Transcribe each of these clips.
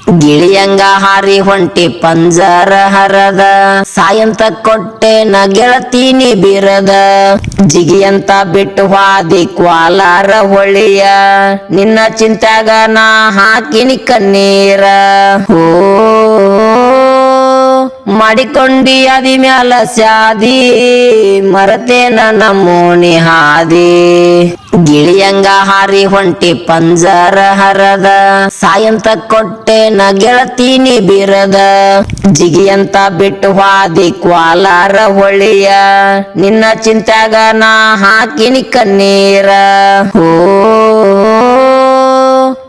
ಗಿಳಿಯಂಗ ಹಾರಿ ಹೊಂಟಿ ಪಂಜರ ಹರದ ಸಾಯಂತ ಕೊಟ್ಟೆ ನ ಗೆಳತೀನಿ ಬಿರದ ಜಿಗಿಯಂತ ಬಿಟ್ಟು ಹಾದಿ ಕ್ವಾಲಾರ ಹೊಳಿಯ ನಿನ್ನ ಚಿಂತ್ಯಾಗ ನಾ ಹಾಕಿನಿ ಕಣ್ಣೀರ ಹೋ ಮಾಡಿಕೊಂಡಿ ಅದಿ ಮ್ಯಾಲ ಸ್ಯಾದಿ ಮರತೇನ ನಮೋನಿ ಹಾದಿ ಗಿಳಿಯಂಗ ಹಾರಿ ಹೊಂಟಿ ಪಂಜರ ಹರದ ಸಾಯಂತ ಕೊಟ್ಟೆ ನ ಗೆಳತೀನಿ ಬಿರದ ಜಿಗಿಯಂತ ಬಿಟ್ಟು ಹಾದಿ ಕ್ವಾಲಾರ ಹೊಳಿಯ ನಿನ್ನ ಚಿಂತ್ಯಾಗ ನಾ ಹಾಕಿನಿ ಕಣ್ಣೀರ ಹೋ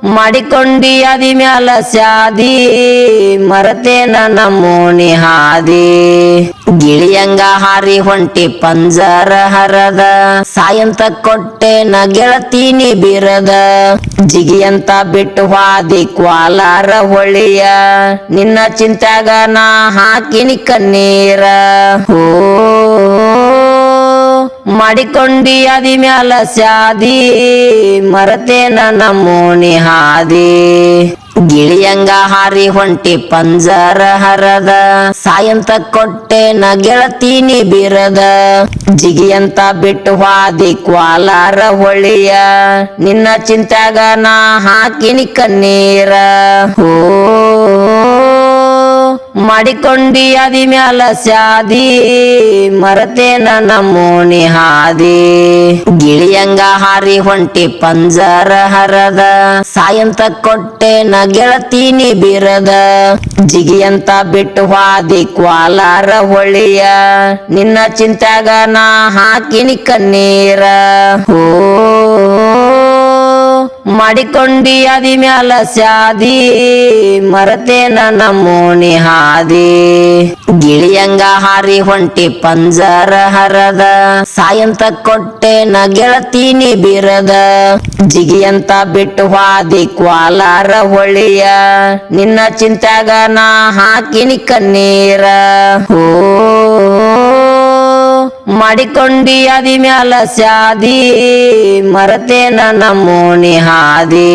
ಮಾಡಿಕೊಂಡಿ ಅದಿ ಮ್ಯಾಲ ಸ್ಯಾದಿ ಮರತೇನ ನಮೋನಿ ಹಾದಿ ಗಿಳಿಯಂಗ ಹಾರಿ ಹೊಂಟಿ ಪಂಜರ ಹರದ ಸಾಯಂತ ಕೊಟ್ಟೆ ನ ಗೆಳತೀನಿ ಬಿರದ ಜಿಗಿಯಂತ ಬಿಟ್ಟು ಹಾದಿ ಕ್ವಾಲಾರ ಹೊಳಿಯ ನಿನ್ನ ಚಿಂತ್ಯಾಗ ನಾ ಹಾಕಿನಿ ಕಣ್ಣೀರ ಹೋ ಮಾಡಿಕೊಂಡಿ ಅದಿ ಮ್ಯಾಲ ಸ್ಯಾದಿ ಮರತೇನ ನಮೋನಿ ಹಾದಿ ಗಿಳಿಯಂಗ ಹಾರಿ ಹೊಂಟಿ ಪಂಜರ ಹರದ ಸಾಯಂತ ಕೊಟ್ಟೆ ನ ಗೆಳತೀನಿ ಬಿರದ ಜಿಗಿಯಂತ ಬಿಟ್ಟು ಹಾದಿ ಕ್ವಾಲಾರ ಹೊಳಿಯ ನಿನ್ನ ಚಿಂತ್ಯಾಗ ನಾ ಹಾಕಿನಿ ಕಣ್ಣೀರ ಹೋ ಮಾಡಿಕೊಂಡಿ ಅದಿ ಮ್ಯಾಲ ಸ್ಯಾದಿ ಮರತೇನ ನಮೋನಿ ಹಾದಿ ಗಿಳಿಯಂಗ ಹಾರಿ ಹೊಂಟಿ ಪಂಜರ ಹರದ ಸಾಯಂತ ಕೊಟ್ಟೆ ನ ಗೆಳತೀನಿ ಬಿರದ ಜಿಗಿಯಂತ ಬಿಟ್ಟು ಹಾದಿ ಕ್ವಾಲಾರ ಹೊಳಿಯ ನಿನ್ನ ಚಿಂತ್ಯಾಗ ನಾ ಹಾಕಿನಿ ಕಣ್ಣೀರ ಹೋ ಮಾಡಿಕೊಂಡಿ ಅದಿ ಮ್ಯಾಲ ಸ್ಯಾದಿ ಮರತೇನ ನಮೋನಿ ಹಾದಿ ಗಿಳಿಯಂಗ ಹಾರಿ ಹೊಂಟಿ ಪಂಜರ ಹರದ ಸಾಯಂತ ಕೊಟ್ಟೆ ನ ಗೆಳತೀನಿ ಬಿರದ ಜಿಗಿಯಂತ ಬಿಟ್ಟು ಹಾದಿ ಕ್ವಾಲಾರ ಹೊಳಿಯ ನಿನ್ನ ಚಿಂತ್ಯಾಗ ನಾ ಹಾಕಿನಿ ಕಣ್ಣೀರ ಹೋ ಮಾಡಿಕೊಂಡಿ ಅದಿ ಮ್ಯಾಲ ಸ್ಯಾದಿ ಮರತೇನ ನಮೋನಿ ಹಾದಿ